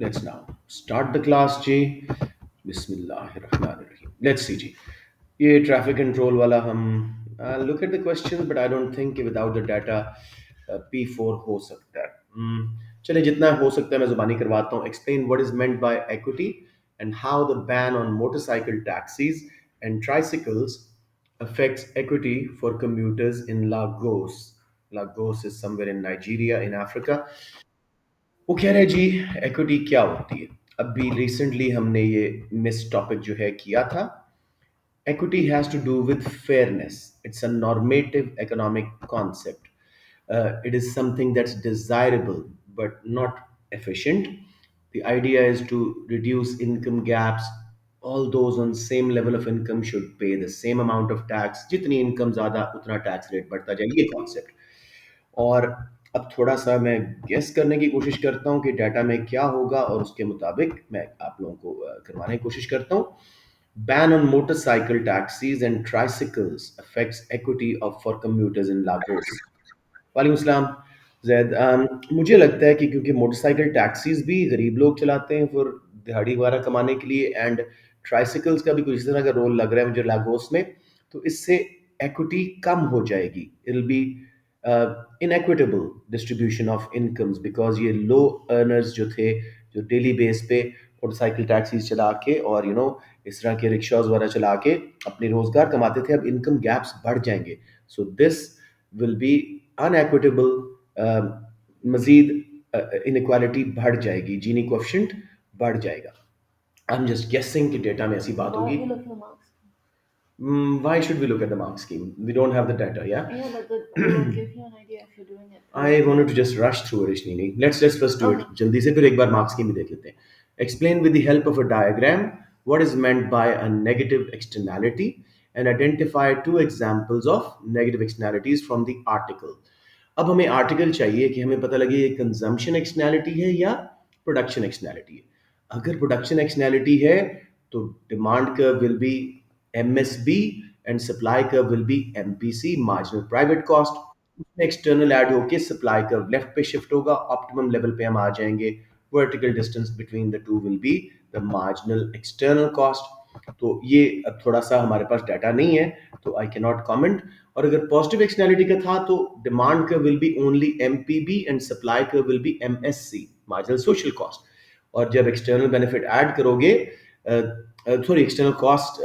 Let's now start the class, जी. बिस्मिल्लाहिर्रहमानिर्रहीम. Let's see, जी. ये traffic control वाला हम look at the questions, but I don't think कि without the data P4 हो सकता है. चलिए जितना हो सकता है मैं जुबानी करवाता हूँ. Explain what is meant by equity and how the ban on motorcycle taxis and tricycles affects equity for commuters in Lagos. Lagos is somewhere in Nigeria in Africa. वो कह रहे हैं जी इक्विटी क्या होती है. अभी रिसेंटली हमने ये मिस टॉपिक जो है किया था. Equity has to do with fairness. It's a normative economic concept. It is something that's desirable but not efficient. The idea is to reduce income gaps. All those on same level of income should pay the same amount of tax. जितनी income ज़्यादा उतना tax rate बढ़ता जाए, ये concept. और अब थोड़ा सा मैं गेस करने की कोशिश करता हूँ कि डाटा में क्या होगा और उसके मुताबिक मैं आप लोगों को करवाने की कोशिश करता हूँ. Ban on motorcycle taxis and tricycles affects equity of for commuters in Lagos. वालेकुम सलाम. जैद, मुझे लगता है कि क्योंकि मोटरसाइकिल टैक्सीज भी गरीब लोग चलाते हैं फॉर दिहाड़ी वगैरह कमाने के लिए, एंड ट्राइसिकल्स का भी कुछ इस तरह का रोल लग रहा है मुझे लागोस में. तो इससे एक्विटी कम हो जाएगी. It will be inequitable distribution of incomes because ये लो अर्नर्स जो थे, जो डेली बेस पे मोटरसाइकिल टैक्सीज चला के और इस तरह के रिक्शाज वगैरह चला के अपने रोजगार कमाते थे, अब इनकम गैप्स बढ़ जाएंगे. So this will be unequitable. मजीद इनक्वालिटी बढ़ जाएगी, जीनी कोएफिशिएंट बढ़ जाएगा. आई एम जस्ट गेसिंग कि डेटा में ऐसी बात होगी. Why should we look at the mark scheme? We don't have the data, yeah? Yeah, but it will give you an idea if you're doing it. I wanted to just rush through it, Ishnini. Let's first do it. जल्दी से फिर एक बार mark scheme भी देख लेते हैं. Explain with the help of a diagram what is meant by a negative externality and identify two examples of negative externalities from the article. अब हमें आर्टिकल चाहिए कि हमें पता लगे ये कंजम्पशन एक्सटर्नैलिटी है या प्रोडक्शन एक्सटर्नैलिटी है. अगर प्रोडक्शन एक्सटर्नैलिटी है तो demand curve will B MSB and supply curve will B MPC, marginal private cost. उसमें एक्सटर्नल ऐड होके सप्लाई कर्व लेफ्ट पे शिफ्ट होगा, ऑप्टिमम लेवल पे हम आ जाएंगे. Vertical distance between the two will be the marginal external cost. तो ये अब थोड़ा सा हमारे पास डाटा नहीं है तो आई कैन नॉट कॉमेंट. और अगर पॉजिटिव एक्सटर्नैलिटी का था तो demand curve will be only MPB and supply curve will be MSC, marginal social cost. और जब एक्सटर्नल बेनिफिट ऐड करोगे, सॉरी एक्सटर्नल कॉस्ट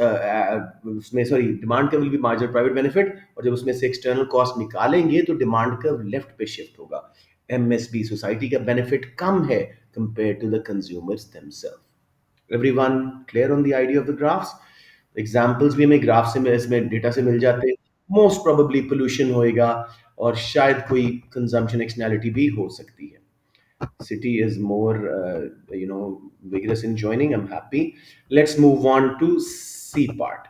उसमें, sorry demand curve will be marginal private benefit, और जब उसमें से एक्सटर्नल कॉस्ट निकालेंगे तो डिमांड कर्व लेफ्ट पे शिफ्ट होगा. एमएसबी सोसाइटी का बेनिफिट कम है compare to the consumers themselves. Everyone clear on the idea of the graphs? Examples भी हमें ग्राफ से इसमें डेटा से मिल जाते हैं. मोस्ट प्रोबेबली पोल्यूशन होएगा और शायद कोई कंजम्पशन एक्सटर्नैलिटी भी हो सकती है. City is more vigorous in joining. I'm happy. Let's move on to C part.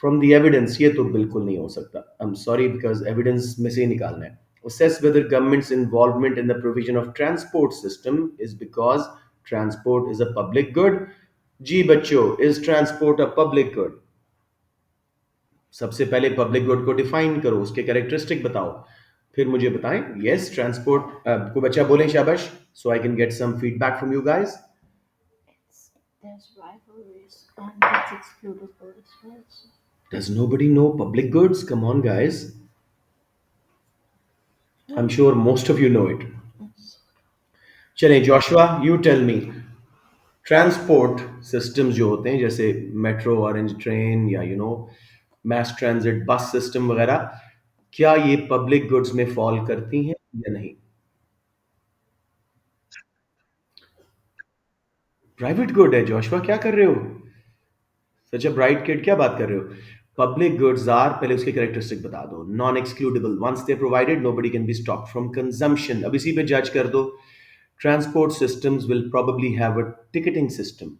From the evidence, ये तो बिल्कुल नहीं हो सकता. I'm sorry because evidence में से ही निकालना है. Assess whether government's involvement in the provision of transport system is because transport is a public good. जी बच्चों, is transport a public good? सबसे पहले पब्लिक गुड को डिफाइन करो, उसके कैरेक्टरिस्टिक बताओ, फिर मुझे बताएं. Yes transport. को बच्चा बोलें शाबाश, so I can get some feedback from you guys. There's rivalries and it's excludable as well. Does nobody know public goods? Come on, guys. I'm sure most of you know it. चलें Joshua, you tell me. Transport systems जो होते हैं जैसे metro, orange train या mass transit bus system वगैरह, क्या ये public goods में फॉल करती हैं या नहीं? प्राइवेट गुड है. जोशुआ क्या कर रहे हो? सच अ ब्राइट किड, क्या बात कर रहे हो? पब्लिक गुड्स आर, पहले उसके कैरेक्टरिस्टिक बता दो. Non excludable, once they provided nobody can be stop from consumption. अब इसी पे जज कर दो. Transport systems will probably have a ticketing system,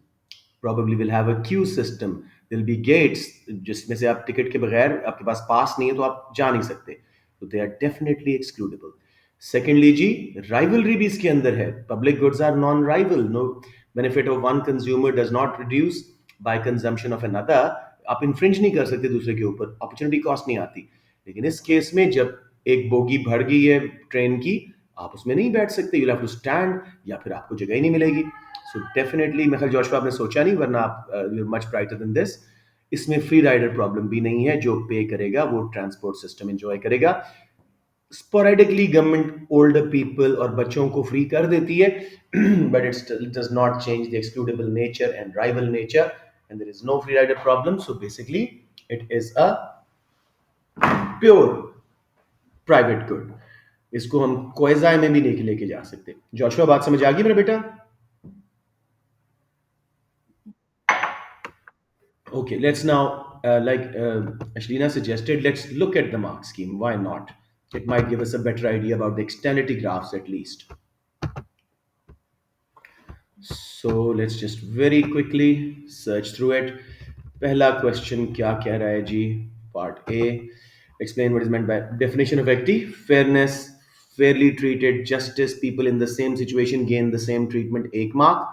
probably will have a queue system. There'll be gates जिसमें से आप टिकट के बगैर, आपके पास पास नहीं है तो आप जा नहीं सकते. तो they are definitely excludable. Secondly ji, rivalry भी इसके अंदर है. Public goods are non-rival. No benefit of one consumer does not reduce by consumption of another. आप infringe नहीं कर सकते दूसरे के ऊपर, opportunity cost नहीं आती. लेकिन इस केस में जब एक बोगी भर गई है ट्रेन की, आप उसमें नहीं बैठ सकते. You'll have to stand, या फिर आपको जगह ही नहीं मिलेगी. सो डेफिनेटली मैं जोशवा आपने सोचा नहीं, वरना आप you much brighter then this. इसमें फ्री राइडर प्रॉब्लम भी नहीं है, जो पे करेगा वो ट्रांसपोर्ट सिस्टम एंजॉय करेगा। स्पोरेडिकली गवर्नमेंट ओल्डर पीपल और बच्चों को फ्री कर देती है, but it does not change the excludable nature and rival nature, and there is no free rider problem. So basically it is a pure private good. इसको हम कोएजाय में भी नहीं लेके जा सकते। जोशुआ, बात समझ आ गई मेरा बेटा? Okay, let's now, Ashlina suggested, let's look at the mark scheme. Why not? It might give us a better idea about the externality graphs at least. So let's just very quickly search through it. पहला question क्या कह रहा है जी? Part A, explain what is meant by definition of equity: fairness, fairly treated, justice, people in the same situation gain the same treatment, एक mark.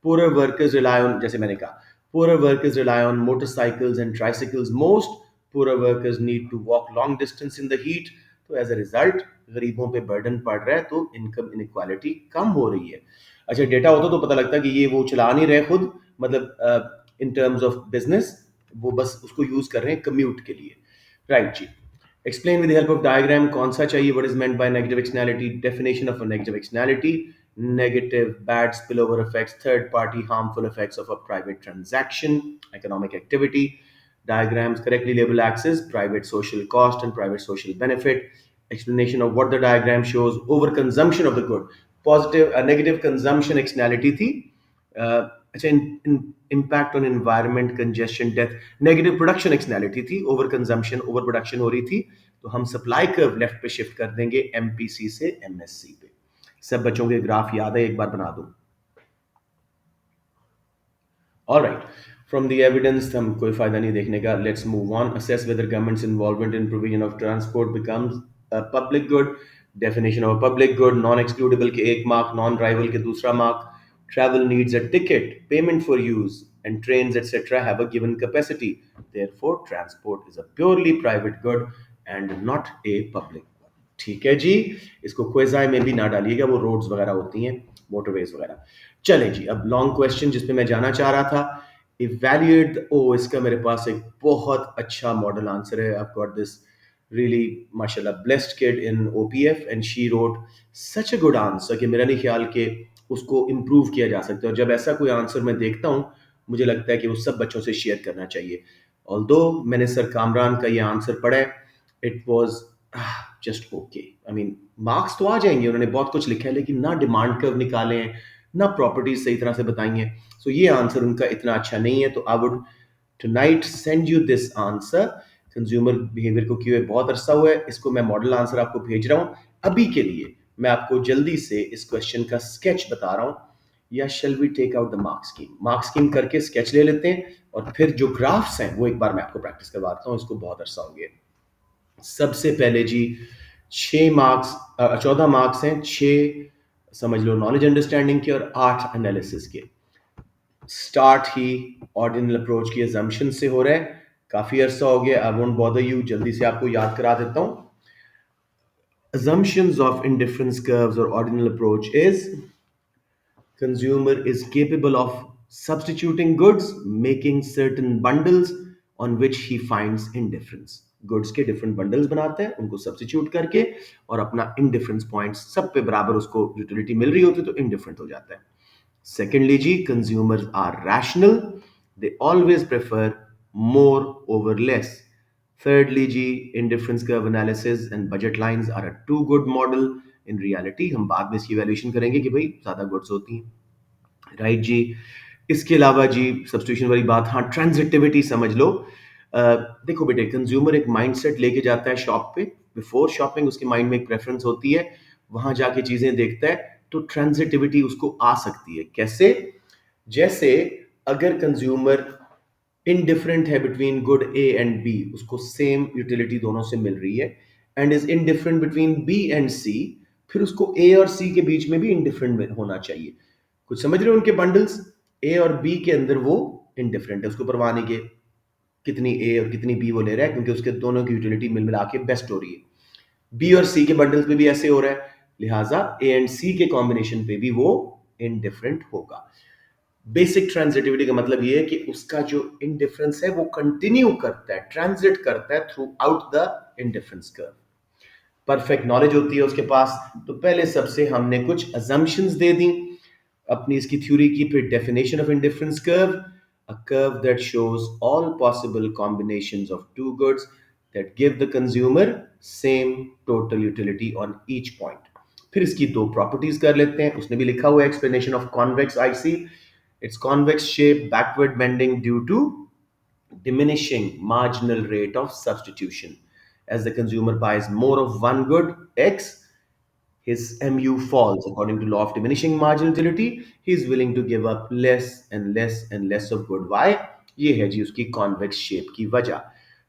Poorer workers rely on, जैसे मैंने कहा, poorer workers rely on motorcycles and tricycles most. Poorer workers need to walk long distance in the heat. तो as a result गरीबों पे burden पड़ रहा है, तो इनकम इनक्वालिटी कम हो रही है। अच्छा, डेटा होता तो पता लगता कि ये वो चला नहीं रहे खुद, मतलब इन टर्म्स ऑफ बिजनेस, वो बस उसको यूज कर रहे हैं कम्यूट के लिए। राइट जी। Explain with help of diagram, कौन सा चाहिए? What is meant by negative externality? Definition of a negative externality: negative, bad spillover effects, third party harmful effects of a private transaction, economic activity. Diagrams correctly label axis: private social cost and private social benefit. Explanation of what the diagram shows: overconsumption of the good, positive, negative consumption externality थी। अच्छा, impact on environment, congestion, death, negative production externality थी, over consumption, over production हो रही थी, तो हम supply curve left पे shift कर देंगे एमपीसी से एमएससी पे। सब बच्चों के ग्राफ याद है? एक बार बना दो। All right. From the evidence, हम कोई फायदा नहीं देखने का. Let's move on. Assess whether government's involvement in provision of transport becomes a public good. Definition of a public good: non-excludable के एक mark, non-rival के दूसरा mark. Travel needs a ticket, payment for use, and trains etc. have a given capacity. Therefore, transport is a purely private good and not a public one. ठीक है जी। इसको क्वेजाई में भी ना डालिएगा, वो रोड्स वगैरह होती हैं, मोटरवेज वगैरह। चले जी, अब लॉन्ग क्वेश्चन जिस पे मैं जाना चाह रहा था, इवैल्यूएट। ओ, इसका मेरे पास एक बहुत अच्छा मॉडल आंसर है। I got this really mashallah blessed kid in OPF and she wrote such a good answer कि मेरा नहीं ख्याल कि उसको इम्प्रूव किया जा सकता है। और जब ऐसा कोई आंसर मैं देखता हूँ, मुझे लगता है कि वो सब बच्चों से शेयर करना चाहिए। ऑल्दो मैंने सर कामरान का ये आंसर पढ़ा है, it was just okay. I mean, marks तो आ जाएंगे, उन्होंने बहुत कुछ लिखा है, लेकिन ना डिमांड कर्व निकाले हैं, ना प्रॉपर्टीज सही तरह से बताई हैं। सो ये आंसर उनका इतना अच्छा नहीं है। तो I would tonight send you this answer. Consumer behaviour को किए हुए बहुत अरसा हुआ है, इसको मैं मॉडल आंसर आपको भेज रहा हूँ। अभी के लिए मैं आपको जल्दी से इस क्वेश्चन का स्केच बता रहा हूँ। या shall we take out the mark scheme? Mark scheme करके स्केच ले लेते हैं, और फिर जो ग्राफ्स हैं वो एक बार मैं आपको प्रैक्टिस करवाता हूँ, इसको बहुत अरसा हो गया। सबसे पहले जी, 6 मार्क्स, 14 मार्क्स हैं, 6 समझ लो नॉलेज अंडरस्टैंडिंग के और 8 एनालिसिस के। स्टार्ट ही ऑर्डिनल अप्रोच की अजम्पशन से हो रहा है, काफी अरसा हो गया। आई वोंट बॉदर यू, जल्दी से आपको याद करा देता हूं। Assumptions of indifference curves or ordinal approach is: consumer is capable of substituting goods, making certain bundles on which he finds indifference. Goods के डिफरेंट बंडल्स बनाते हैं, उनको सब्स्टिट्यूट करके, और अपना इंडिफरेंस पॉइंट्स सब पे बराबर उसको यूटिलिटी मिल रही होती है, तो इंडिफरेंट हो जाता है। सेकेंडली जी, consumers are rational, they always prefer more over less. Thirdly, जी, indifference curve analysis and budget lines are a too good model. In reality, हम बाद में इसकी वैल्यूएशन करेंगे कि भाई ज़्यादा गुड्स होती हैं। राइट जी। इसके अलावा जी, सब्सटीट्यूशन वाली बात, हाँ, ट्रांजिटिविटी समझ लो। देखो बेटे, कंज्यूमर एक माइंडसेट लेके जाता है शॉप पे, बिफोर शॉपिंग उसके माइंड में एक प्रेफरेंस होती है, वहां जाके चीजें देखता है, तो ट्रांजिटिविटी उसको आ सकती है। कैसे? जैसे अगर कंज्यूमर इनडिफरेंट है between good A and B, उसको सेम यूटिलिटी दोनों से मिल रही है, and is indifferent between B and C, फिर उसको ए और सी के बीच में भी इनडिफरेंट होना चाहिए। कुछ समझ रहे हो? उनके बंडल्स ए और बी के अंदर वो इनडिफरेंट है, उसको परवाह नहीं के कितनी ए और कितनी बी वो ले रहा है, क्योंकि उसके दोनों की यूटिलिटी मिल मिला के बेस्ट हो रही है। बी और सी के बंडल्स में भी ऐसे हो रहा है, लिहाजा ए एंड सी के कॉम्बिनेशन पे भी वो इनडिफरेंट होगा। बेसिक ट्रांजिटिविटी का मतलब ये है कि उसका जो इंडिफरेंस है वो कंटिन्यू करता है, ट्रांजिट करता है through out the indifference curve. Perfect knowledge होती है उसके पास। तो पहले सबसे हमने कुछ अजम्पशंस दे दी अपनी इसकी थ्योरी की। फिर definition of indifference curve, a curve that shows all possible combinations of two goods that give the consumer same total utility on each point. फिर इसकी दो प्रॉपर्टीज कर लेते हैं, उसने भी लिखा हुआ है explanation of convex IC. It's convex shape, backward bending due to diminishing marginal rate of substitution. As the consumer buys more of one good, X, his MU falls according to law of diminishing marginal utility. He is willing to give up less and less and less of good. Why? ये है जी उसकी convex shape की वजह।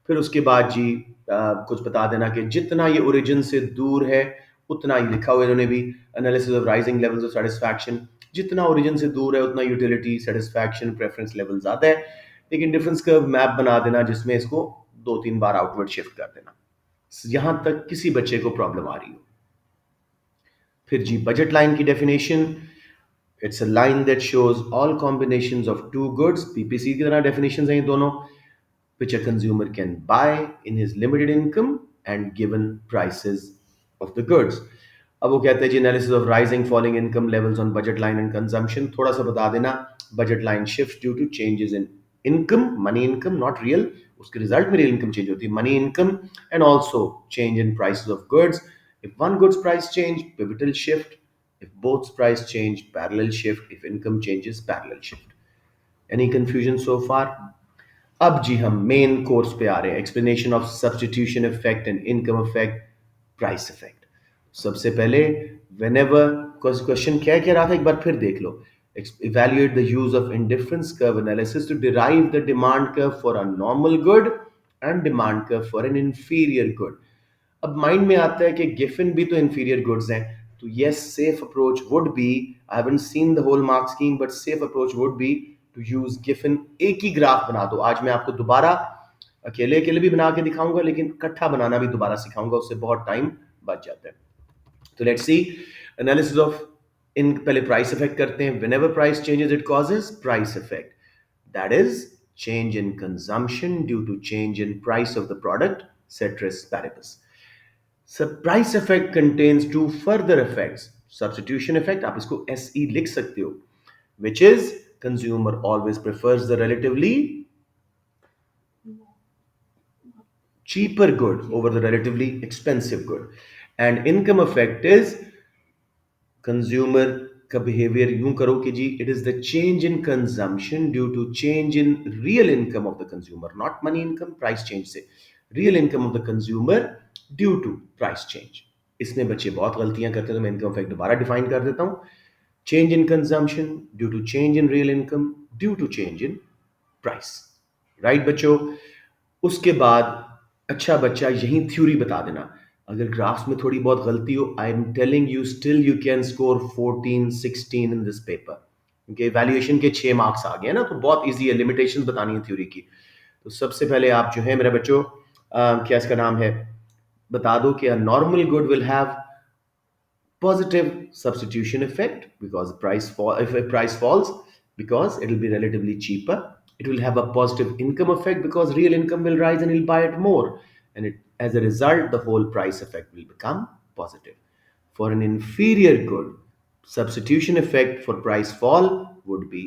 फिर उसके बाद जी कुछ बता देना कि जितना ये ओरिजिन से दूर है उतना ही लिखा हुआ है इन्होंने भी, analysis of rising levels of satisfaction, जितना ओरिजिन से दूर है उतना यूटिलिटी, सेटिस्फैक्शन, प्रेफरेंस लेवल ज्यादा है। लेकिन डिफरेंस कर्व मैप बना देना जिसमें इसको 2-3 बार आउटवर्ड शिफ्ट कर देना, यहां तक किसी बच्चे को प्रॉब्लम आ रही हो। फिर जी बजट लाइन की definition, it's a line that shows all combinations of two goods, PPC की तरह डेफिनेशंस हैं ये दोनों, which a consumer can buy in his limited income and given prices of the goods. अब वो कहते हैं जी analysis of rising falling income levels on budget line and consumption. थोड़ा सा बता देना, budget line shift due to changes in income, money income not real, उसके रिजल्ट में रियल इनकम चेंज होती है, money income, and also change in prices of goods. If one goods price change, pivotal shift, if both price change, parallel shift, if income changes, parallel shift. Any confusion so far? अब जी हम main course पे आ रहे हैं, explanation of substitution effect and income effect, price effect. सबसे पहले whenever, question क्या कह रहा था एक बार फिर देख लो, evaluate the use of indifference curve analysis to derive the demand curve for a normal good and demand curve for an inferior good। अब माइंड में आता है कि गिफन भी तो इंफीरियर गुड्स हैं, तो yes safe approach would be, I haven't seen the whole mark scheme but safe approach would be to use Giffen. एक ही ग्राफ बना दो, आज मैं आपको दोबारा अकेले अकेले भी बना के दिखाऊंगा लेकिन इकट्ठा बनाना भी दोबारा सिखाऊंगा, उससे बहुत टाइम बच जाता है। तो लेट्स सी एनालिसिस ऑफ इन, पहले प्राइस इफेक्ट करते हैं। Whenever price changes it causes price effect, that is change in consumption due to change in price of the product, ceteris paribus. So price effect contains two further effects. Substitution effect, आप इसको SE लिख सकते हो, which is consumer always prefers the relatively cheaper good over the relatively expensive good. And income effect is consumer का behavior यूं करो कि जी it is the change in consumption due to change in real income of the consumer, not money income, price change से real income of the consumer due to price change। इसमें बच्चे बहुत गलतियां करते हैं, तो मैं इनकम इफेक्ट दोबारा डिफाइन कर देता हूं। Change in consumption due to change in real income due to change in price, right बच्चों। उसके बाद अच्छा बच्चा यही थ्योरी बता देना, अगर ग्राफ्स में थोड़ी बहुत गलती हो, I am telling you still you can score 14-16 in this paper, क्योंकि वैल्यूएशन के 6 मार्क्स आ गए ना, तो बहुत इजी है, लिमिटेशन बतानी है थ्योरी की। तो सबसे पहले आप जो है मेरे बच्चों क्या इसका नाम है, बता दो कि normal good will have positive substitution effect because the price fall, if a price falls, because it will be relatively cheaper. It will have a positive income effect because real income will rise and he'll buy it more, and as a result the whole price effect will become positive. For an inferior good, substitution effect for price fall would be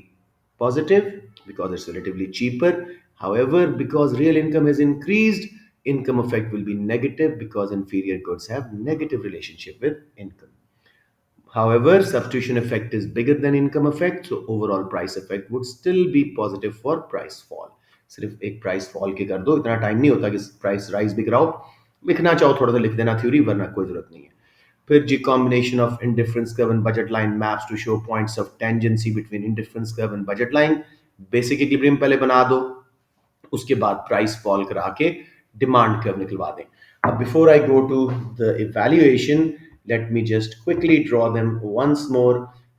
positive because it's relatively cheaper. However, because real income has increased, income effect will be negative because inferior goods have negative relationship with income. However, substitution effect is bigger than income effect, so overall price effect would still be positive for price fall. सिर्फ एक price fall के कर दो, इतना time नहीं होता कि price rise भी कराओ, लिखना चाहो थोड़ा सा लिख देना थ्योरी, वरना कोई जरूरत नहीं है। फिर जी combination of indifference curve and budget line maps to show points of tangency between indifference curve and budget line. Basic equilibrium पहले बना दो, उसके बाद प्राइस फॉल करा के डिमांड कर्व निकलवा दें। अब before I go to the evaluation, let me just quickly draw them once more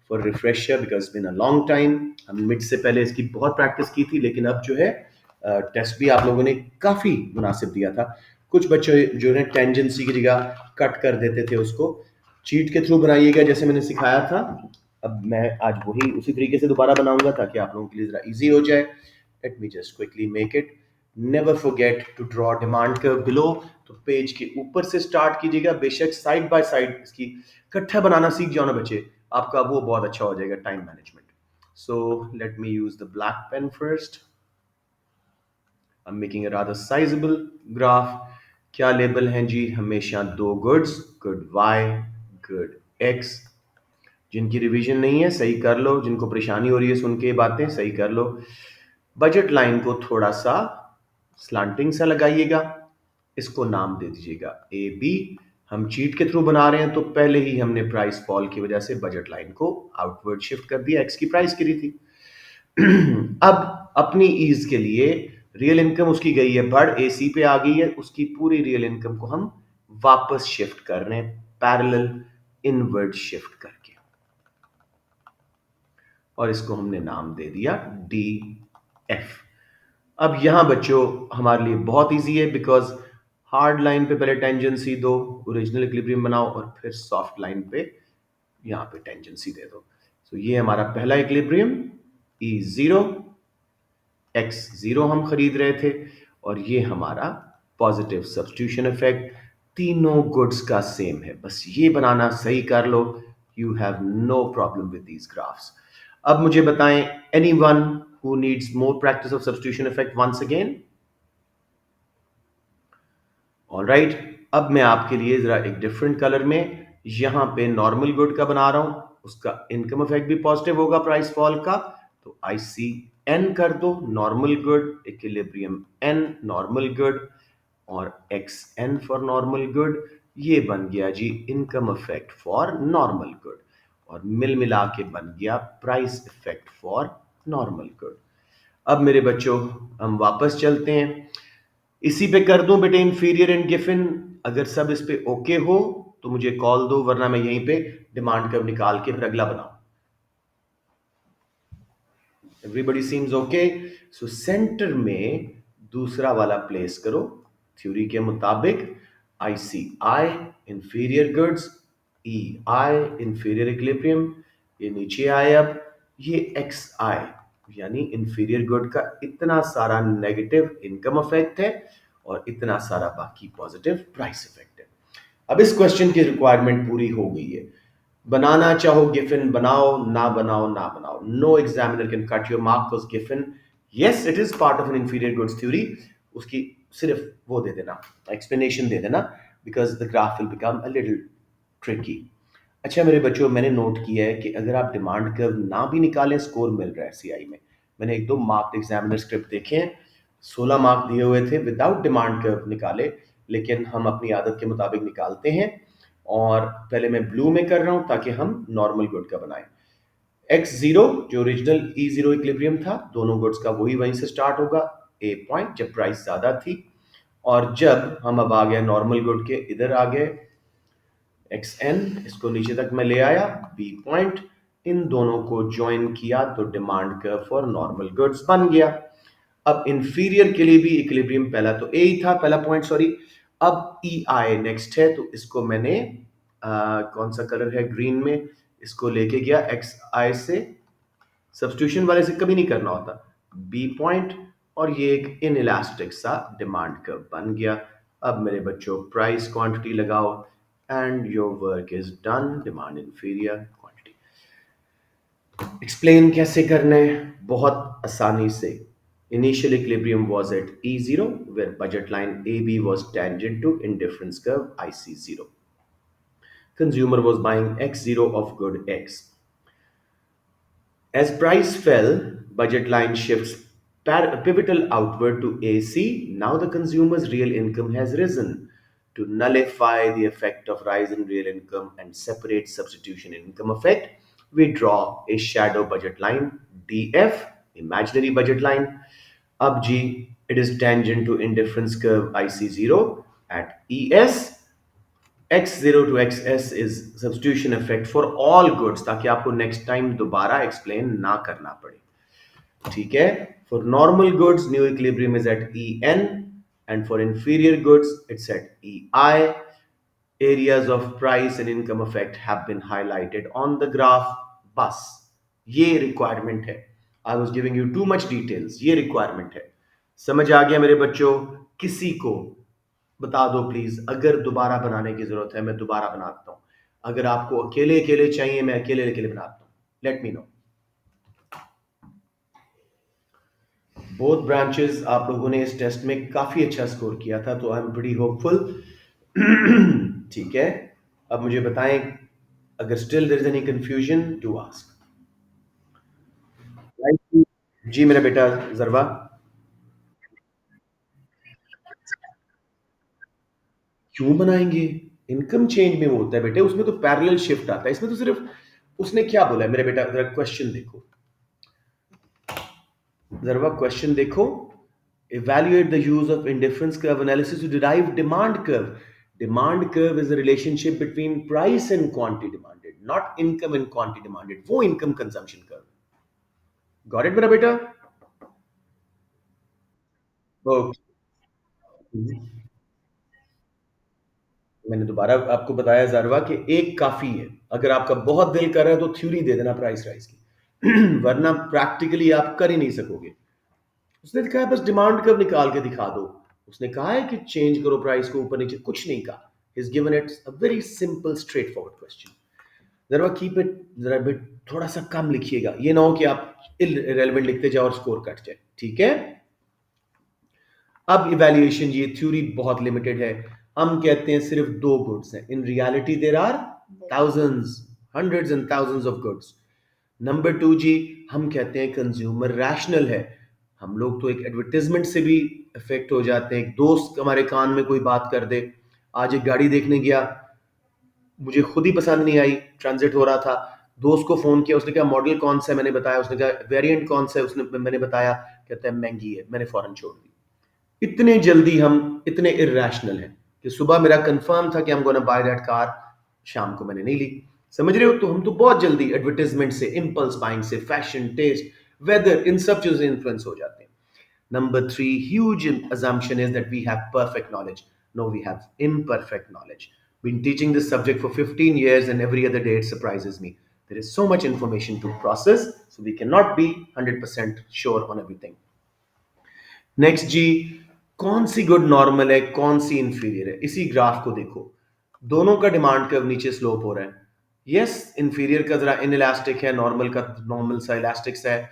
for refresher because it's been a long time। हम मिड से पहले इसकी बहुत प्रैक्टिस की थी, लेकिन अब जो है टेस्ट भी आप लोगों ने काफी मुनासिब दिया था। कुछ बच्चे जो है टेंजेंसी की जगह कट कर देते थे, उसको चीट के थ्रू बनाइएगा जैसे मैंने सिखाया था। अब मैं आज वही उसी तरीके से दोबारा बनाऊंगा ताकि आप लोगों के लिए जरा इजी हो जाए। Let me just quickly make it. Never forget to draw demand curve below. तो पेज के ऊपर से स्टार्ट कीजिएगा, बेशक साइड बाय साइड इसकी इकट्ठा बनाना सीख जाओ ना बच्चे, आपका वो बहुत अच्छा हो जाएगा time management. So let me use the black pen first. I'm making a rather sizable graph. क्या लेबल हैं जी? हमेशा दो goods, good Y, good X. जिनकी रिवीजन नहीं है सही कर लो, जिनको परेशानी हो रही है सुन के बातें सही कर लो। बजट लाइन को थोड़ा सा स्लांटिंग सा लगाइएगा, इसको नाम दे दीजिएगा ए बी। हम चीट के थ्रू बना रहे हैं तो पहले ही हमने प्राइस फॉल की वजह से बजट लाइन को आउटवर्ड शिफ्ट कर दिया, एक्स की प्राइस गिरी थी। अब अपनी ईज के लिए रियल इनकम उसकी गई है बढ़, एसी पे आ गई है, उसकी पूरी रियल इनकम को हम वापस शिफ्ट कर रहे हैं पैरेलल इनवर्ड शिफ्ट करके, और इसको हमने नाम दे दिया डी एफ। अब यहां बच्चों हमारे लिए बहुत इजी है, बिकॉज हार्ड लाइन पे पहले टेंजेंसी दो, ओरिजिनल इक्विलिब्रियम बनाओ, और फिर सॉफ्ट लाइन पे यहां पे टेंजेंसी दे दो। तो ये हमारा पहला equilibrium E zero, X zero हम खरीद रहे थे, और ये हमारा पॉजिटिव सब्स्टिट्यूशन इफेक्ट। तीनों गुड्स का सेम है, बस ये बनाना सही कर लो, you have no problem with these graphs. अब मुझे बताएं, any one who needs more practice of substitution effect once again? Alright, अब मैं आपके लिए जरा एक डिफरेंट कलर में यहां पे नॉर्मल गुड का बना रहा हूं, उसका इनकम इफेक्ट भी पॉजिटिव होगा प्राइस फॉल का। तो आई सी एन कर दो, normal good, equilibrium N normal good, और X N for normal good. ये बन गया जी income effect for normal good, और मिल मिला के बन गया price effect for normal good. अब मेरे बच्चों हम वापस चलते हैं, इसी पे कर दूं बेटे इंफीरियर एंड गिफिन। अगर सब इस पे ओके हो तो मुझे कॉल दो, वरना मैं यहीं पे डिमांड कर्व निकाल के फिर अगला बनाऊं। Everybody seems okay. So centre में दूसरा वाला प्लेस करो थ्योरी के मुताबिक। आई सी आई इंफीरियर गुड्स, ई आई इंफीरियर इक्विलिब्रियम, ये नीचे आए। अब ये एक्स आई यानी इंफीरियर गुड का इतना सारा नेगेटिव इनकम इफेक्ट है, और इतना सारा बाकी पॉजिटिव प्राइस इफेक्ट है। अब इस क्वेश्चन की रिक्वायरमेंट पूरी हो गई है। बनाना चाहो गिफिन बनाओ, ना बनाओ ना बनाओ, no examiner can cut your mark because Giffen, yes it is part of an inferior goods theory. उसकी सिर्फ वो दे देना, एक्सप्लेनेशन दे देना, because the graph will become a little tricky. अच्छा मेरे बच्चों, मैंने नोट किया है कि अगर आप डिमांड कर्व ना भी निकालें स्कोर मिल रहा है सीआई में। मैंने एक दो मार्क्ड एग्जामिनर स्क्रिप्ट देखे हैं, 16 मार्क दिए हुए थे विदाउट डिमांड कर्व निकाले, लेकिन हम अपनी आदत के मुताबिक निकालते हैं। और पहले मैं ब्लू में कर रहा हूं ताकि हम नॉर्मल गुड का बनाएं। एक्स जीरो जो ओरिजिनल ई जीरो इक्विलिब्रियम था, दोनों गुड्स का वही वहीं से स्टार्ट होगा ए पॉइंट जब प्राइस ज्यादा थी, और जब हम अब आ गए नॉर्मल गुड के इधर आ गए एक्स एन, इसको नीचे तक मैं ले आया बी पॉइंट, इन दोनों को ज्वाइन किया तो demand curve for normal goods बन गया। अब इंफीरियर के लिए भी इक्विलिब्रियम पहला तो ए ही था, पहला पॉइंट सॉरी। अब ई आई नेक्स्ट है, तो इसको मैंने कौन सा कलर है ग्रीन में, इसको लेके गया एक्स आई से, सब्स्टिट्यूशन वाले से कभी नहीं करना होता, बी पॉइंट, और ये एक इनइलास्टिक सा डिमांड कर्व बन गया। अब मेरे बच्चों प्राइस क्वांटिटी लगाओ and your work is done, demand inferior quantity. Explain कैसे करना है? बहुत आसानी से। Initial equilibrium was at E0 where budget line AB was tangent to indifference curve IC0. Consumer was buying X0 of good X. As price fell, budget line shifts pivotal outward to AC. Now the consumer's real income has risen. To nullify the effect of rise in real income and separate substitution income effect, we draw a shadow budget line DF, imaginary budget line. Up G, it is tangent to indifference curve IC0 at ES. X0 to XS is substitution effect for all goods, ताकि आपको next time दोबारा explain ना करना पड़े। ठीक है, for normal goods new equilibrium is at En, and for inferior goods it's at Ei. Areas of price and income effect have been highlighted on the graph. बस ये रिक्वायरमेंट है। I was giving you too much details, ये requirement है। समझ आ गया मेरे बच्चों? किसी को बता दो प्लीज, अगर दोबारा बनाने की जरूरत है मैं दोबारा बनाता हूं, अगर आपको अकेले अकेले चाहिए मैं अकेले अकेले बनाता हूं, let me know. Both branches आप लोगों ने इस टेस्ट में काफी अच्छा स्कोर किया था, तो आई एम प्रीटी होपफुल। ठीक है, अब मुझे बताएं, अगर still there is any confusion to ask. जी मेरा बेटा जरवा। क्यों बनाएंगे? इनकम चेंज में वो होता है बेटे, उसमें तो पैरेलल शिफ्ट आता है, इसमें तो सिर्फ उसने क्या बोला है मेरे बेटा, जरा क्वेश्चन देखो, जरा क्वेश्चन देखो। Evaluate the use of indifference curve analysis to derive demand curve. Demand curve is a relationship between price and quantity demanded, not income and quantity demanded. वो income consumption curve. Got it मेरा बेटा? Okay. मैंने दोबारा आपको बताया जारवा कि एक काफी है, अगर आपका बहुत दिल कर रहा है तो थ्योरी दे देना प्राइस राइज की, वरना प्रैक्टिकली आप कर ही नहीं सकोगे। उसने कहा है बस डिमांड कर्व निकाल के दिखा दो, उसने कहा है कि चेंज करो प्राइस को ऊपर नीचे, कुछ नहीं कहा। Is given it a very simple straight forward question. जरा कीप इट, जरा बिट थोड़ा सा कम लिखिएगा, ये ना हो कि आप इरेलेवेंट लिखते जाओ और स्कोर कट जाए, ठीक है? अब इवैल्यूएशन, ये थ्योरी बहुत लिमिटेड है, हम कहते हैं सिर्फ दो गुड्स हैं, in reality there are thousands, hundreds and thousands of goods. Number two जी, हम कहते हैं कंज्यूमर रैशनल है। हम लोग तो एक एडवर्टीजमेंट से भी इफेक्ट हो जाते हैं, एक दोस्त हमारे कान में कोई बात कर दे, आज एक गाड़ी देखने गया, मुझे खुद ही पसंद नहीं आई, ट्रांजिट हो रहा था, दोस्त को फोन किया, उसने कहा मॉडल कौन सा है, मैंने बताया, उसने कहा वेरिएंट कौन सा है, उसने मैंने बताया, कहता है महंगी है, मैंने फौरन छोड़ दी। इतने जल्दी हम इतने इरेशनल हैं कि सुबह मेरा कंफर्म था कि हम गोना बाय दैट कार, शाम को मैंने नहीं ली। समझ रहे हो? तो हम तो बहुत जल्दी एडवर्टाइजमेंट से, इम्पल्स बाइंग से, फैशन, टेस्ट, वेदर, इन सब चीजों से इन्फ्लुएंस हो जाते हैं। Number three, huge assumption is that we have perfect knowledge. No, we have imperfect knowledge. Been teaching this subject for 15 years and every other day it surprises me. There is so much information to process, so we cannot be 100% sure on everything. Next जी, कौन सी good normal है, कौन सी inferior है, इसी graph को देखो, दोनों का demand curve नीचे स्लोप हो रहा है। यस, इंफीरियर का जरा इनइलास्टिक है, नॉर्मल का नॉर्मल सा इलास्टिक सा है,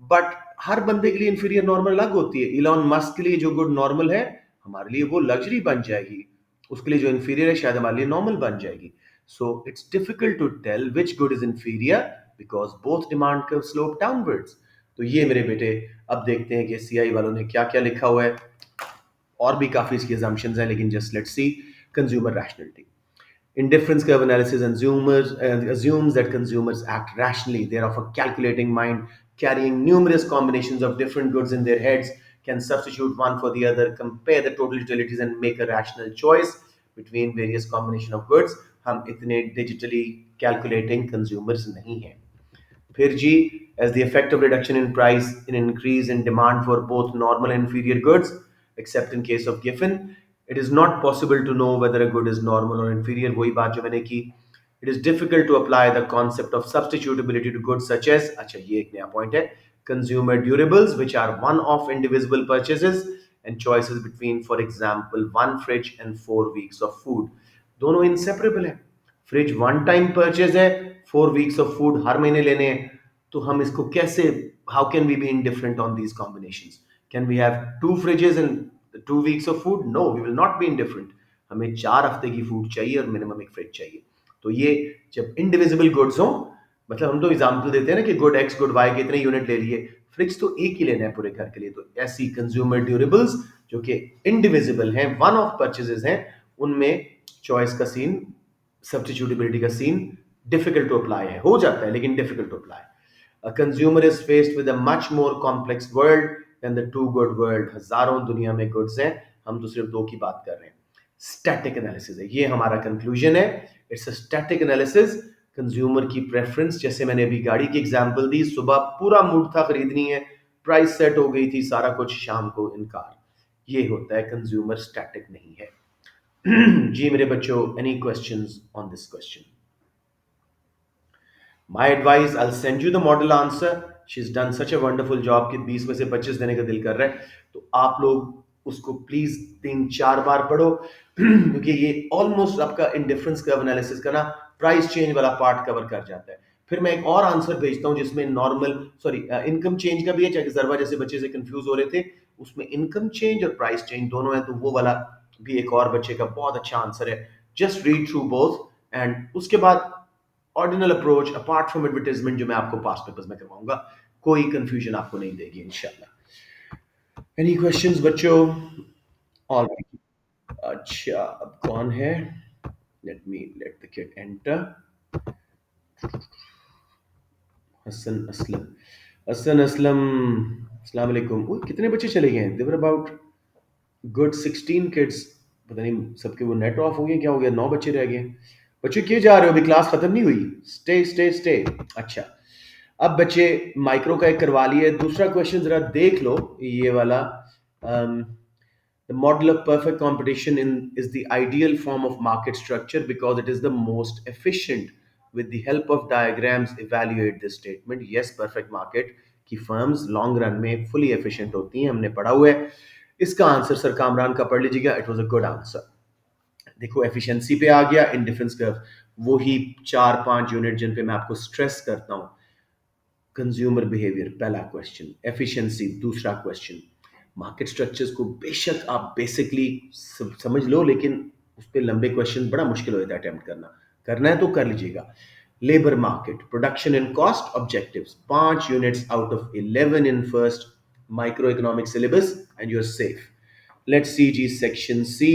बट हर बंदे के लिए इंफीरियर नॉर्मल अलग होती है। इलॉन मस्क के लिए जो गुड नॉर्मल है, हमारे लिए वो लग्जरी बन जाएगी, उसके लिए जो इंफीरियर है शायद हमारे लिए नॉर्मल बन जाएगी। So it's difficult to tell which good is inferior because both demand curve slope downwards. तो ये मेरे बेटे, अब देखते हैं कि सीआई वालों ने क्या क्या लिखा हुआ है, और भी काफी इसकी assumptions हैं, लेकिन just let's see consumer rationality. Indifference curve analysis assumes that consumers act rationally. They are of a calculating mind, carrying numerous combinations of different goods in their heads, can substitute one for the other, compare the total utilities, and make a rational choice between various combination of goods. हम इतने digitally calculating consumers नहीं हैं। फिर जी, as the effect of reduction in price in increase in demand for both normal and inferior goods, except in case of Giffen, it is not possible to know whether a good is normal or inferior। वही बात जो मैंने की, it is difficult to apply the concept of substitutability to goods such as, अच्छा ये एक नया point है, consumer durables which are one-off indivisible purchases and choices between, for example, one fridge and 4 weeks of food। दोनों inseparable है। Fridge one time purchase है, 4 weeks of food हर महीने लेने हैं, तो हम इसको कैसे, how can we be indifferent on these combinations? Can we have two fridges and 2 weeks of food? No, we will not be indifferent. हमें 4 हफ्ते की फूड चाहिए और मिनिमम एक फ्रिज चाहिए। तो ये जब इंडिविजिबल गुड्स हो, मतलब हम तो एग्जाम्पल देते हैं ना कि गुड एक्स गुड वाई के इतने यूनिट ले लिए, फ्रिज तो एक ही लेना है पूरे घर के लिए। तो ऐसी कंज्यूमर ड्यूरेबल्स जो कि इंडिविजिबल हैं, वन ऑफ परचेजेस हैं, उनमें चॉइस का सीन, सब्स्टिट्यूटेबिलिटी का सीन डिफिकल्ट टू अप्लाई है, हो जाता है लेकिन difficult to apply. A consumer is faced with a much more complex world than the two good world. हजारों दुनिया में गुड्स हैं, हम तो सिर्फ दो की बात कर रहे हैं। स्टैटिक एनालिसिस है, ये हमारा कंक्लूजन है, it's a static analysis. Consumer की प्रेफरेंस, जैसे मैंने अभी गाड़ी की एग्जांपल दी, सुबह पूरा मूड था खरीदनी है, प्राइस सेट हो गई थी, सारा कुछ, शाम को इनकार। ये होता है कंज्यूमर, स्टैटिक नहीं है। जी मेरे बच्चों, any questions on this question? My advice, I send you the model answer, she is done such a wonderful job कि 20 में से 25 देने का दिल कर रहा है। तो आप लोग उसको प्लीज 3-4 बार पढ़ो क्योंकि ये ऑलमोस्ट आपका इंडिफरेंस कर्व एनालिसिस का ना प्राइस चेंज वाला पार्ट कवर कर जाता है। फिर मैं एक और आंसर भेजता हूँ जिसमें नॉर्मल सॉरी इनकम चेंज का भी है, चाहे जरवा जैसे बच्चे से कंफ्यूज हो रहे थे, उसमें इनकम चेंज और प्राइस चेंज दोनों है, तो वो वाला भी एक और बच्चे का बहुत अच्छा आंसर है। Just read through both and उसके बाद ordinal approach apart from advertisement जो मैं आपको पास पेपर्स में करवाऊंगा, कोई कंफ्यूजन आपको नहीं देगी इंशाल्लाह। एनी क्वेश्चंस बच्चों? ऑल अच्छा, अब कौन है? Let the kid enter. Hasan Aslam, Hasan Aslam, अस्सलाम वालेकुम। ओए कितने बच्चे चले गए हैं? There're about good 16 kids. पता नहीं सबके वो नेट ऑफ हो गए, क्या हो गया, 9 बच्चे रह गए। बच्चे क्यों जा रहे हो? अभी क्लास खत्म नहीं हुई। Stay stay stay. अच्छा, अब बच्चे माइक्रो का एक करवा लिए। दूसरा क्वेश्चन जरा देख लो, ये वाला। The model of perfect competition is the ideal form of market structure because it is the most efficient. With the help of diagrams, evaluate this statement. Yes, perfect market की firms long run में fully efficient होती हैं, हमने पढ़ा हुआ है। इसका answer sir Kamran का पढ़ लीजिएगा, it was a good answer. देखो एफिशिएंसी पे आ गया, इंडिफरेंस कर्व, वो ही 4-5 यूनिट जिन पे मैं आपको स्ट्रेस करता हूँ। कंज्यूमर बिहेवियर पहला क्वेश्चन, एफिशिएंसी दूसरा क्वेश्चन। मार्केट स्ट्रक्चर्स को बेशक आप बेसिकली समझ लो, लेकिन उस पर लंबे क्वेश्चन बड़ा मुश्किल हो जाता है अटेम्प्ट करना। करना है तो कर लीजिएगा। Labour market, production and cost objectives, 5 units out of 11 in first micro economic syllabus and you are safe. Let's see जी सेक्शन सी।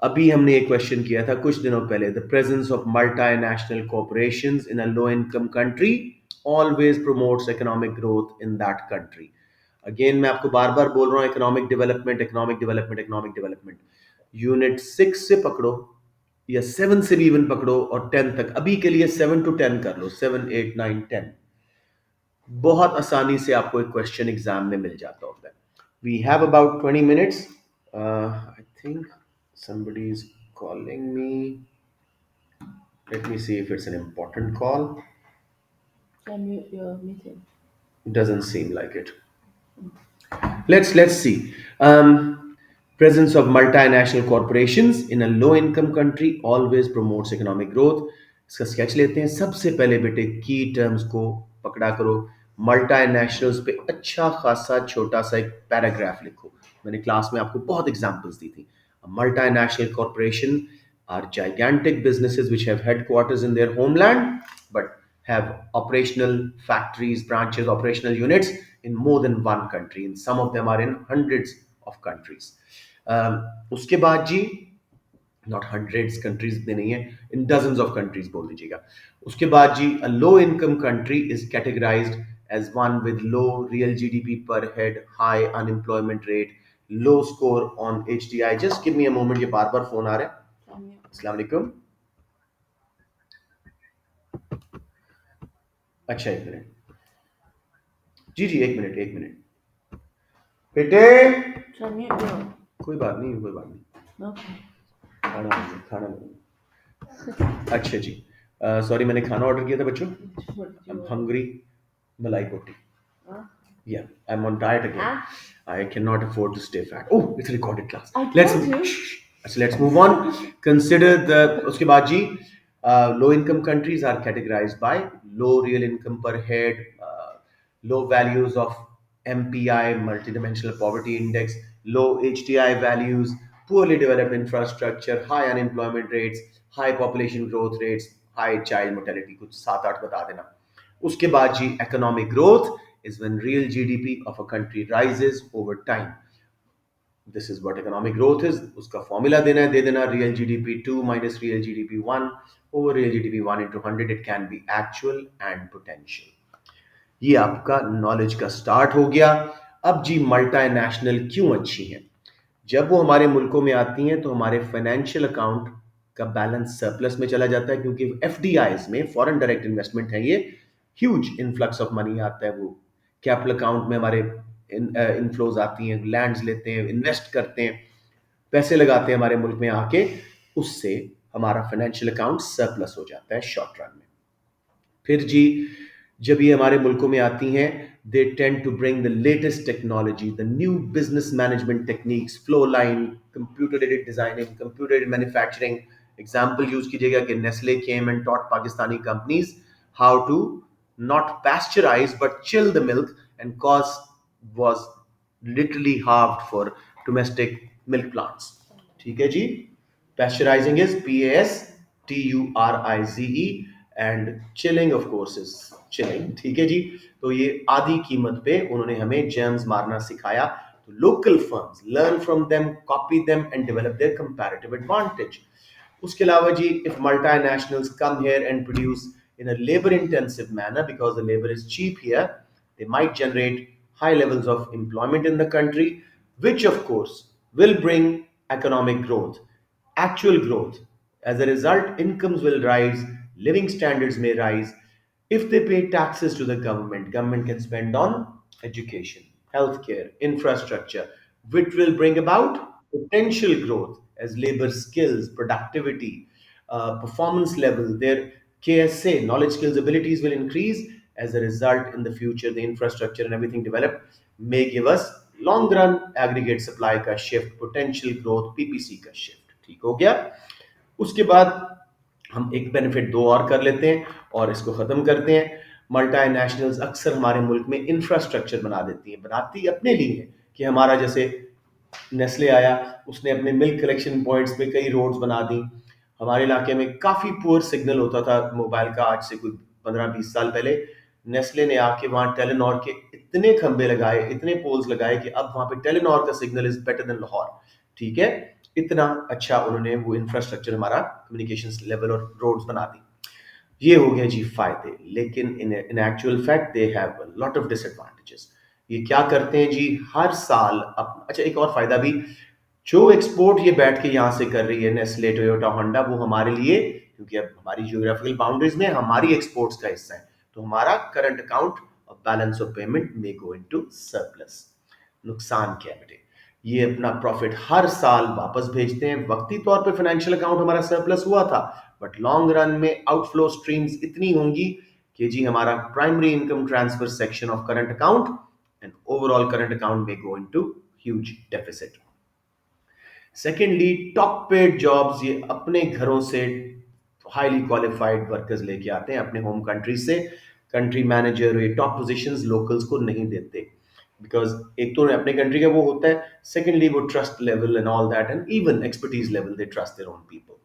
अभी हमने एक क्वेश्चन किया था कुछ दिनों पहले, the presence of multinational corporations in a low income country always promotes economic growth in that country. Again मैं आपको बार बार बोल रहा हूं, economic development economic development economic development. Unit 6 से पकड़ो या 7 से भी इवन पकड़ो और 10 तक, अभी के लिए 7 to 10 कर लो, 7, 8, 9, 10। बहुत आसानी से आपको एक क्वेश्चन एग्जाम में मिल जाता होता है। We have about 20 minutes। I think somebody is calling me, let me see if it's an important call. Can mute your meeting? Doesn't seem like it. Let's see. Presence of multinational corporations in a low income country always promotes economic growth. इसका sketch लेते हैं। सबसे पहले बेटे की terms को पकड़ा करो। मल्टीनेशनल्स पे अच्छा खासा छोटा सा एक पैराग्राफ लिखो। मैंने क्लास में आपको बहुत एग्जांपल्स दी थी। Multinational corporation are gigantic businesses which have headquarters in their homeland but have operational factories, branches, operational units in more than one country. And some of them are in hundreds of countries. उसके बाद जी, not hundreds countries में नहीं है, इन dozens of countries बोल दीजिएगा। उसके बाद जी, a low income country is categorized as one with low real GDP per head, high unemployment rate, low score on HDI. Just give me a moment, ये बार बार phone आ रहा है। अस्सलाम वालेकुम। अच्छा एक मिनट जी जी, एक मिनट एक मिनट बेटे। Can mute your. कोई बात नहीं, कोई बात नहीं। Okay. खाना नहीं। अच्छा जी, सॉरी, मैंने खाना ऑर्डर किया था बच्चों। What did I am you order? Hungry. मलाई कोटी। Huh? Yeah, I'm on diet again. Huh? I cannot afford to stay fat. Oh, it's a recorded class. I Let's told you. so let's move on. Consider the उसके बाद जी, low income countries are categorized by low real income per head, low values of MPI, multidimensional poverty index, low HDI values, poorly developed infrastructure, high unemployment rates, high population growth rates, high child mortality। कुछ 7-8 बता देना। उसके बाद जी, economic growth is when real GDP of a country rises over time. This is what economic growth is। उसका formula देना है, दे देना, real GDP 2 minus real GDP 1 over real GDP 1 into 100। It can be actual and potential। ये आपका knowledge का start हो गया। अब जी, मल्टीनेशनल क्यों अच्छी हैं? जब वो हमारे मुल्कों में आती हैं तो हमारे फाइनेंशियल अकाउंट का बैलेंस सरप्लस में चला जाता है, क्योंकि एफडीआईज में, फॉरेन डायरेक्ट इन्वेस्टमेंट है ये, ह्यूज इन्फ्लक्स ऑफ मनी आता है। वो कैपिटल अकाउंट में हमारे इनफ्लोज आती हैं, लैंड्स लेते हैं, इन्वेस्ट करते हैं, पैसे लगाते हैं हमारे मुल्क में आके, उससे हमारा फाइनेंशियल अकाउंट सरप्लस हो जाता है शॉर्ट रन में। फिर जी, जब ये हमारे मुल्कों में आती हैं, they tend to bring the latest technology, the new business management techniques, flow line, computer aided designing, computer aided manufacturing. Example use कीजिएगा कि Nestle came and taught Pakistani companies how to not pasteurize but chill the milk, and cost was literally halved for domestic milk plants. ठीक है जी। Pasteurizing is PASTURIZE, and chilling of course is chilling। ठीक है जी। तो ये आधी कीमत पे उन्होंने हमें जर्म्स मारना सिखाया। तो local firms learn from them, copy them and develop their comparative advantage. उसके अलावा जी, if multinationals come here and produce in a labor intensive manner, because the labor is cheap here, they might generate high levels of employment in the country, which of course will bring economic growth, actual growth. As a result, incomes will rise, living standards may rise. If they pay taxes to the government can spend on education, healthcare, infrastructure, which will bring about potential growth as labor skills, productivity, performance level, their KSA, knowledge, skills, abilities will increase. As a result, in the future, the infrastructure and everything developed may give us long run aggregate supply का shift, potential growth, PPC का shift। ठीक हो गया। उसके बाद हम एक benefit दो और कर लेते हैं और इसको खत्म करते हैं। मल्टीनेशनल्स अक्सर हमारे मुल्क में इंफ्रास्ट्रक्चर बना देती है, बनाती अपने लिए है कि हमारा जैसे नेस्ले आया, उसने अपने मिल्क कलेक्शन पॉइंट्स पे कई रोड्स बना दी। हमारे इलाके में काफ़ी पुअर सिग्नल होता था मोबाइल का, आज से कोई 15-20 साल पहले। नेस्ले ने आके वहाँ टेलीनॉर के इतने खंबे लगाए, इतने पोल्स लगाए कि अब वहाँ पे टेलीनॉर का signal is better than Lahore. ठीक है, इतना अच्छा उन्होंने वो इंफ्रास्ट्रक्चर हमारा कम्युनिकेशन लेवल और रोड्स बना दी। ये हो गए जी फायदे, लेकिन इन actual fact they have lot of disadvantages. ये क्या करते हैं जी, हर साल अच्छा एक और फायदा भी, जो एक्सपोर्ट ये बैठ के यहाँ से कर रही है नेस्ले, टोयोटा, होंडा, वो हमारे लिए, क्योंकि अब हमारी जियोग्राफिकल बाउंड्रीज में हमारी एक्सपोर्ट्स का हिस्सा है, तो हमारा करंट अकाउंट और बैलेंस ऑफ पेमेंट में गो इनटू सरप्लस। नुकसान क्या है बेटे, ये अपना प्रॉफिट हर साल वापस भेजते हैं। वक्ती तौर पे फाइनेंशियल अकाउंट हमारा सरप्लस हुआ था, बट लॉन्ग रन में आउटफ्लो स्ट्रीम्स इतनी होंगी कि जी हमारा primary income transfer section of current account and overall current account में go into huge deficit. Secondly, top paid jobs ये अपने घरों से हाईली क्वालिफाइड वर्कर्स लेके आते हैं अपने होम कंट्री से। कंट्री मैनेजर, ये टॉप पोजीशंस लोकल्स को नहीं देते, बिकॉज एक तो अपने कंट्री का वो होता है, सेकेंडली वो trust level and all that and even expertise level, they trust their own people.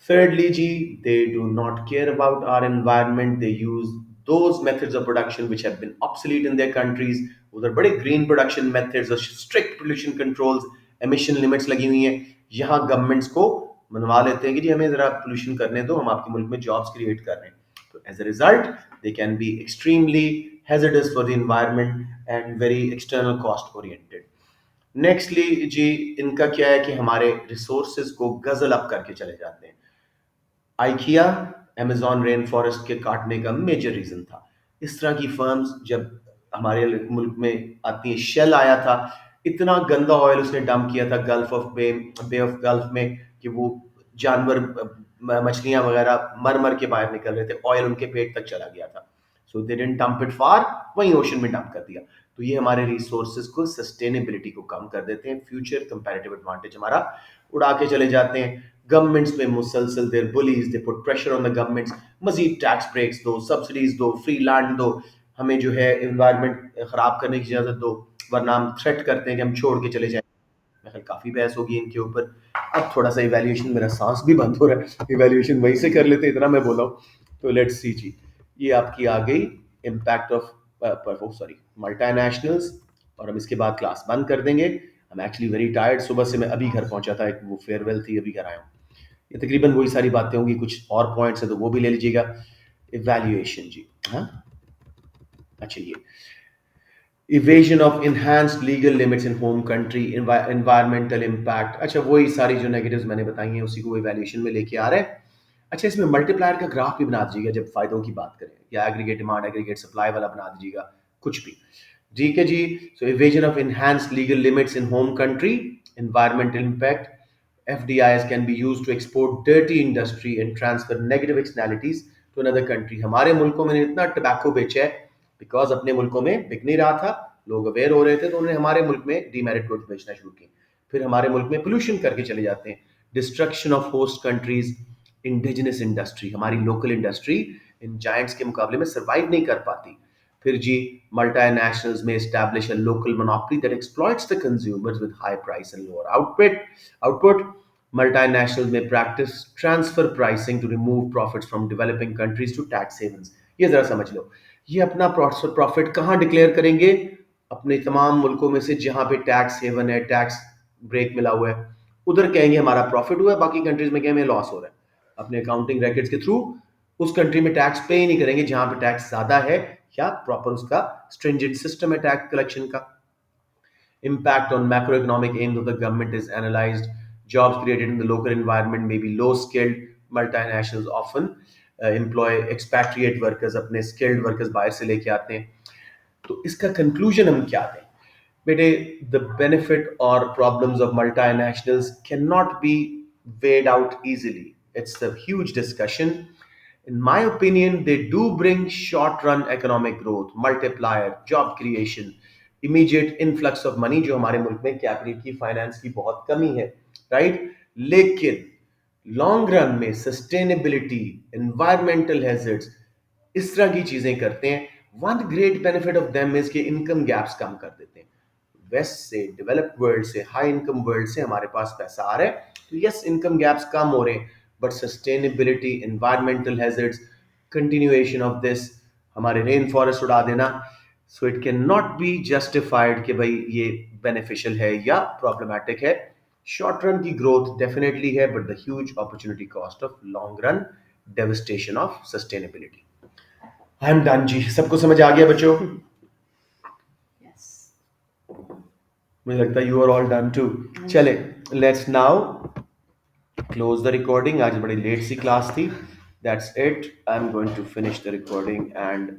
Thirdly, G, they do not care about our environment. They use those methods of production which have been obsolete in their countries. उधर बड़े green production methods और strict pollution controls, emission limits लगी हुई हैं। यहाँ governments को मनवा लेते हैं कि जी हमें जरा पोल्यूशन करने दो, हम आपके मुल्क में जॉब्स क्रिएट कर रहे हैं। तो as a result they can be extremely hazardous for the environment and very external cost oriented। Nextly जी, इनका क्या है कि हमारे रिसोर्सेज को गजल अप करके चले जाते हैं। आइकिया अमेजॉन रेन फॉरेस्ट के काटने का मेजर रीजन था। इस तरह की फर्म्स जब हमारे मुल्क में आती हैं, शेल आया था, इतना गंदा ऑयल उसने डंप किया था gulf of bay of gulf में कि वो जानवर, मछलियां वगैरह मर मर के बाहर निकल रहे थे, ऑयल उनके पेट तक चला गया था। सो दे डिडंट डंप इट फार, वहीं ओशन में डंप कर दिया। तो ये हमारे रिसोर्सेज को, सस्टेनेबिलिटी को कम कर देते हैं, फ्यूचर कंपैरेटिव एडवांटेज हमारा उड़ा के चले जाते हैं। गवर्नमेंट्स पे मुसलसल there bullies, they put pressure on the governments, मजीद टैक्स ब्रेक्स दो, सब्सिडीज दो, फ्री लैंड दो, हमें जो है इन्वायरमेंट खराब करने की इजाजत दो, वरना हम थ्रेट करते हैं कि हम छोड़ के चले जाएं। मैं ख्याल काफी बहस होगी इनके ऊपर। अब थोड़ा सा इवैल्यूएशन, मेरा सांस भी बंद हो रहा है, इवैल्यूएशन वहीं से कर लेते, इतना मैं बोला हूँ। तो लेट्स सी जी, ये आपकी आ गई इम्पैक्ट ऑफ सॉरी मल्टीनेशनल्स, और हम इसके बाद क्लास बंद कर देंगे। हम एक्चुअली वेरी टायर्ड, सुबह से मैं अभी घर पहुंचा था, एक वो फेयरवेल थी, अभी घर आया हूँ। ये तकरीबन वही सारी बातें होंगी, कुछ और पॉइंट्स है तो वो भी ले लीजिएगा। इवैल्यूएशन जी, हाँ अच्छा, ये evasion of enhanced legal limits in home country, environmental impact, अच्छा वही सारी जो नेगेटिव्स मैंने बताई हैं उसी को इवैल्यूएशन में लेके आ रहे हैं। अच्छा, इसमें मल्टीप्लायर का ग्राफ भी बना दीजिएगा जब फायदों की बात करें, या एग्रीगेट डिमांड एग्रीगेट सप्लाई वाला बना दीजिएगा, कुछ भी। ठीक है जी। So evasion of enhanced legal limits in home country, environmental impact, FDIs can be used to export dirty industry and transfer negative externalities to another कंट्री। हमारे मुल्कों में इतना टबैको बेचा है बिकॉज अपने मुल्कों में बिक नहीं रहा था, लोग अवेयर हो रहे थे, तो उन्होंने हमारे मुल्क में डीमेरिट गुड्स बेचना शुरू किए। फिर हमारे मुल्क में पोल्यूशन करके चले जाते हैं, destruction of host countries, indigenous industry, हमारी लोकल इंडस्ट्री इन जायंट्स के मुकाबले में सर्वाइव नहीं कर पाती। फिर जी, multinationals may establish a local monopoly that exploits the consumers with high price and lower output. Multinationals may practice transfer pricing to remove profits from developing countries to tax havens. ये जरा समझ लो, ये अपना profit कहाँ declare करेंगे? अपने तमाम मुल्कों में से जहां पे टैक्स हेवन है, टैक्स ब्रेक मिला हुआ है, उधर कहेंगे हमारा प्रॉफिट हुआ है, बाकी कंट्रीज में कहेंगे लॉस हो रहा है। अपने अकाउंटिंग रैकेट्स के थ्रू उस कंट्री में टैक्स पे ही नहीं करेंगे जहां पे टैक्स ज्यादा है या प्रॉपर उसका स्ट्रिंजेंट सिस्टम है टैक्स कलेक्शन का। Impact on macroeconomic aims of the government is analyzed. Jobs created in the local environment may be low skilled. Multinationals often employ expatriate workers, अपने skilled workers बाहर से लेके आते हैं। तो इसका कंक्लूजन हम क्या दें बेटे? द बेनिफिट और problems of multinationals can not B weighed out easily. It's a huge discussion. In my opinion, they do bring short run economic growth, multiplier, job creation, immediate influx of money, जो हमारे मुल्क में capital की finance की बहुत कमी है, right? लेकिन लॉन्ग रन में सस्टेनेबिलिटी, एनवायरमेंटल हैजर्ड्स, इस तरह की चीजें करते हैं। One great benefit of them is कि इनकम गैप्स कम कर देते हैं। वेस्ट से, डेवलप्ड वर्ल्ड से, हाई इनकम वर्ल्ड से हमारे पास पैसा आ रहा है, तो यस इनकम गैप्स कम हो रहे हैं, but sustainability, environmental hazards, continuation of this, हमारे रेन फॉरेस्ट उड़ा देना, so it can not be justified कि भाई ये बेनिफिशियल है या प्रॉब्लमैटिक है। शॉर्ट रन की ग्रोथ डेफिनेटली है, but the huge opportunity cost of long run devastation of sustainability. I am done जी, सबको समझ आ गया बच्चों? Yes. मुझे लगता है you are all done too. चले, let's now close the recording. आज बड़ी लेट सी क्लास थी, that's it. I am going to finish the recording and